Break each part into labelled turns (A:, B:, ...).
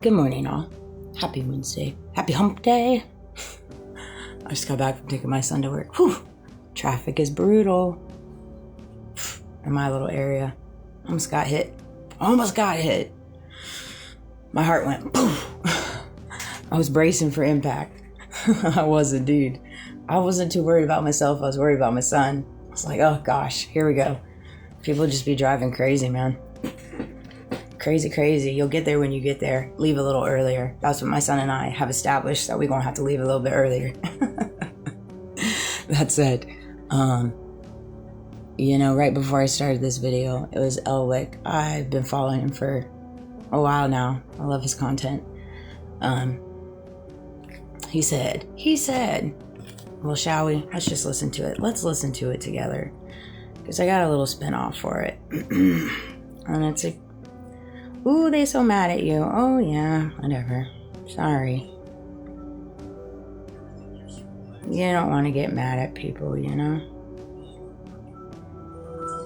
A: Good morning, all. Happy Wednesday. Happy hump day. I just got back from taking my son to work. Whew. Traffic is brutal in my little area. Almost got hit. My heart went poof. I was bracing for impact. I wasn't, dude. I wasn't too worried about myself. I was worried about my son. I was like, oh gosh, here we go. People just be driving crazy, man. Crazy. You'll get there when you get there. Leave a little earlier. That's what my son and I have established, that we're going to have to leave a little bit earlier. That said, right before I started this video, it was Elwick. I've been following him for a while now. I love his content. He said, well, shall we? Let's just listen to it. Let's listen to it together. Because I got a little spin-off for it. And it's like, ooh, they so mad at you. Oh, yeah, whatever. Sorry. You don't want to get mad at people, you know?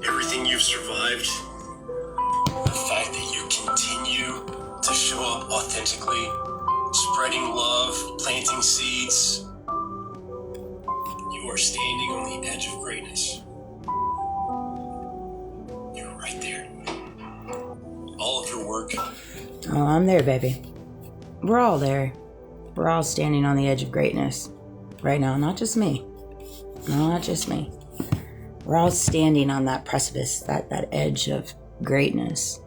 B: Everything you've survived, the fact that you continue to show up authentically, spreading love, planting seeds, you are standing on the edge of greatness. You're right there. All of your work.
A: Oh, I'm there, baby. We're all there. We're all standing on the edge of greatness right now. Not just me. We're all standing on that precipice, that edge of greatness.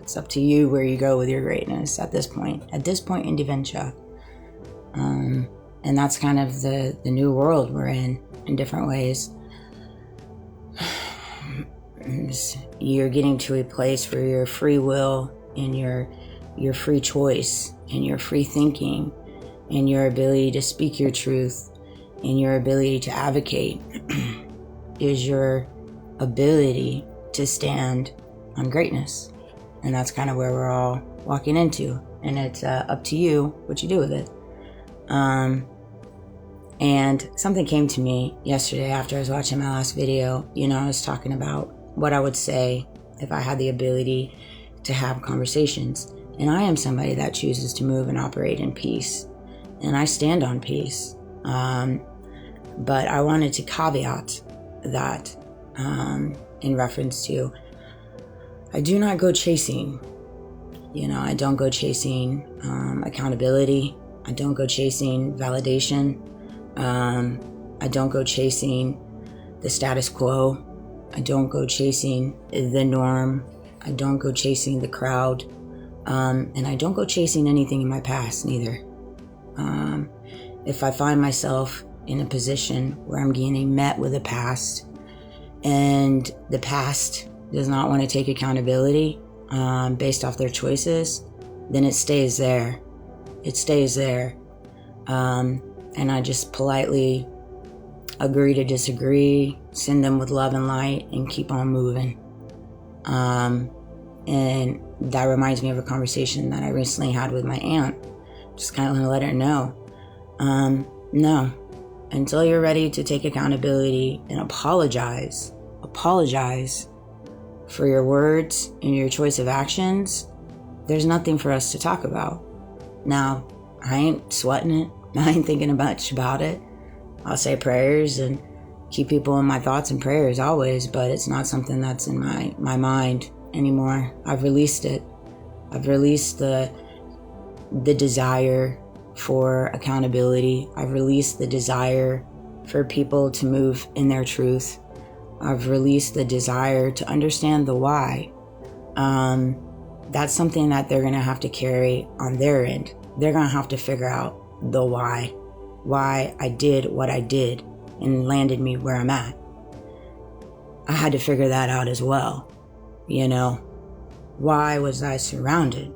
A: It's up to you where you go with your greatness at this point in the venture. And that's kind of the new world we're in different ways. You're getting to a place where your free will and your free choice and your free thinking and your ability to speak your truth and your ability to advocate is your ability to stand on greatness. And that's kind of where we're all walking into. And it's up to you what you do with it. And something came to me yesterday after I was watching my last video. I was talking about what I would say if I had the ability to have conversations. And I am somebody that chooses to move and operate in peace. And I stand on peace. But I wanted to caveat that in reference to, I do not go chasing. I don't go chasing accountability. I don't go chasing validation. I don't go chasing the status quo. I don't go chasing the norm. I don't go chasing the crowd. And I don't go chasing anything in my past neither. If I find myself in a position where I'm getting met with the past and the past does not want to take accountability based off their choices, then it stays there. And I just politely agree to disagree, send them with love and light, and keep on moving. And that reminds me of a conversation that I recently had with my aunt. Just kind of want to let her know, no, until you're ready to take accountability and apologize for your words and your choice of actions, there's nothing for us to talk about. Now, I ain't sweating it. I ain't thinking much about it. I'll say prayers and keep people in my thoughts and prayers always, but it's not something that's in my mind anymore. I've released it. I've released the desire for accountability. I've released the desire for people to move in their truth. I've released the desire to understand the why. That's something that they're going to have to carry on their end. They're going to have to figure out the why I did what I did and landed me where I'm at. I had to figure that out as well. Why was I surrounded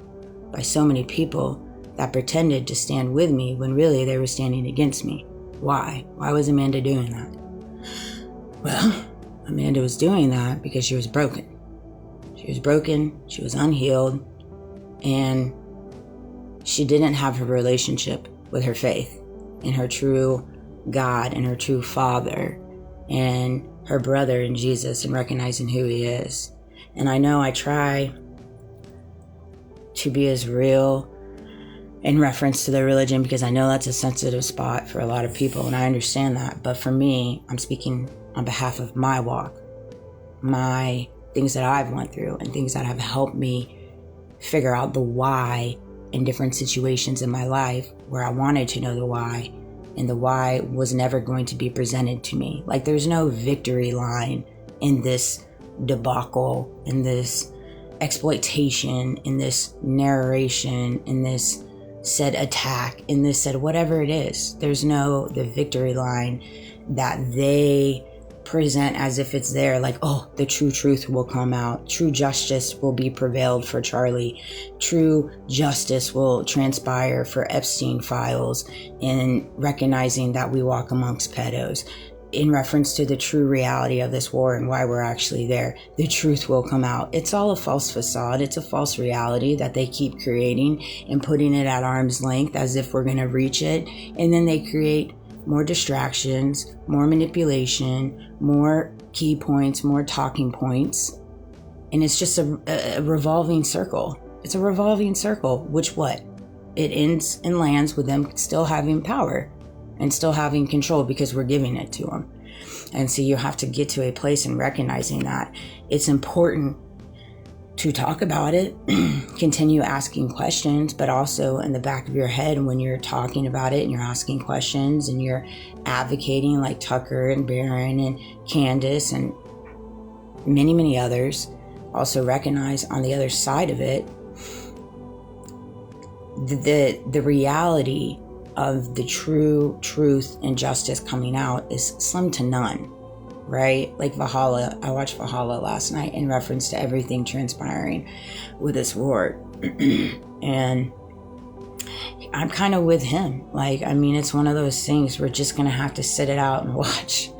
A: by so many people that pretended to stand with me when really they were standing against me? Why was Amanda doing that? Well, Amanda was doing that because she was broken. She was unhealed, and she didn't have a relationship with her faith and her true God and her true Father and her brother in Jesus, and recognizing who he is. And I know I try to be as real in reference to their religion, because I know that's a sensitive spot for a lot of people, and I understand that. But for me, I'm speaking on behalf of my walk, my things that I've went through, and things that have helped me figure out the why in different situations in my life where I wanted to know the why, and the why was never going to be presented to me. Like, there's no victory line in this debacle, in this exploitation, in this narration, in this said attack, in this said whatever it is. There's no the victory line that they present as if it's there, like, oh, the true truth will come out, true justice will be prevailed for Charlie, true justice will transpire for Epstein files, and recognizing that we walk amongst pedos. In reference to the true reality of this war and why we're actually there, the truth will come out. It's all a false facade. It's a false reality that they keep creating and putting it at arm's length as if we're going to reach it. And then they create more distractions, more manipulation, more key points, more talking points. And it's just a revolving circle. It's a revolving circle, which what? It ends and lands with them still having power and still having control because we're giving it to them. And so you have to get to a place in recognizing that it's important to talk about it, continue asking questions, but also in the back of your head when you're talking about it and you're asking questions and you're advocating, like Tucker and Barron and Candace and many, many others, also recognize on the other side of it, the reality of the true truth and justice coming out is slim to none, right? Like Valhalla, I watched Valhalla last night in reference to everything transpiring with this war. And I'm kind of with him. Like, I mean, it's one of those things we're just going to have to sit it out and watch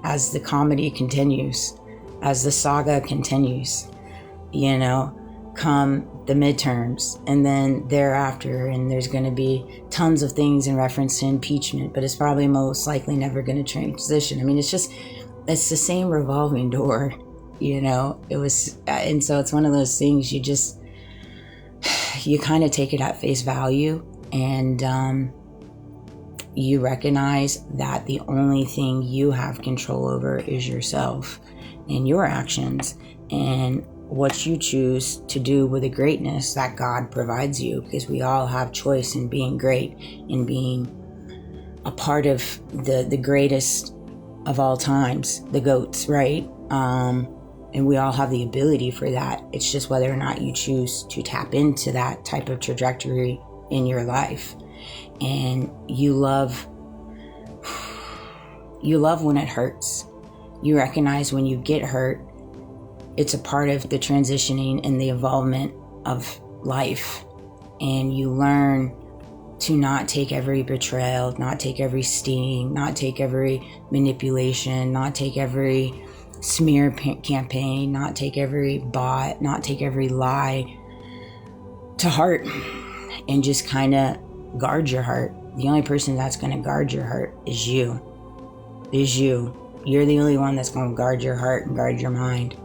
A: as the comedy continues, as the saga continues, you know, come the midterms and then thereafter, and there's going to be tons of things in reference to impeachment, but it's probably most likely never going to transition. I mean, it's the same revolving door, you know. It was, and so it's one of those things you kind of take it at face value, and you recognize that the only thing you have control over is yourself and your actions and what you choose to do with the greatness that God provides you, because we all have choice in being great, in being a part of the greatest of all times, the GOATs, right? And we all have the ability for that. It's just whether or not you choose to tap into that type of trajectory in your life. And you love when it hurts. You recognize when you get hurt, it's a part of the transitioning and the involvement of life. And you learn to not take every betrayal, not take every sting, not take every manipulation, not take every smear campaign, not take every bot, not take every lie to heart, and just kind of guard your heart. The only person that's going to guard your heart is you. You're the only one that's going to guard your heart and guard your mind.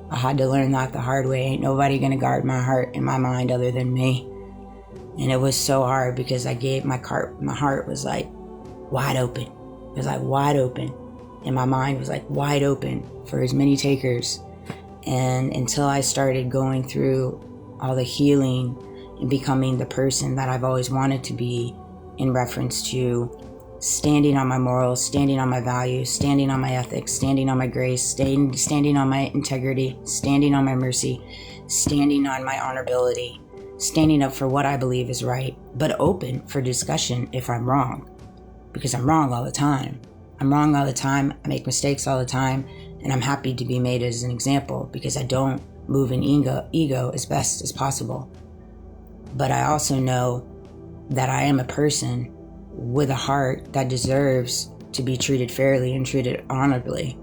A: I had to learn that the hard way. Ain't nobody going to guard my heart and my mind other than me. And it was so hard because I gave my heart was like wide open. It was like wide open. And my mind was like wide open for as many takers. And until I started going through all the healing and becoming the person that I've always wanted to be in reference to standing on my morals, standing on my values, standing on my ethics, standing on my grace, standing on my integrity, standing on my mercy, standing on my honorability, standing up for what I believe is right, but open for discussion if I'm wrong, because I'm wrong all the time. I'm wrong all the time. I make mistakes all the time, and I'm happy to be made as an example because I don't move in ego as best as possible. But I also know that I am a person with a heart that deserves to be treated fairly and treated honorably.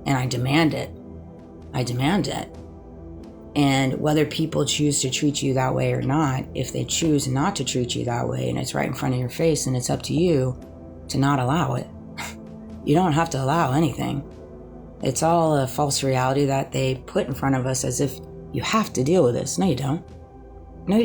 A: And I demand it. And whether people choose to treat you that way or not, if they choose not to treat you that way and it's right in front of your face, and it's up to you to not allow it. You don't have to allow anything. It's all a false reality that they put in front of us as if you have to deal with this. No, you don't. No, you don't.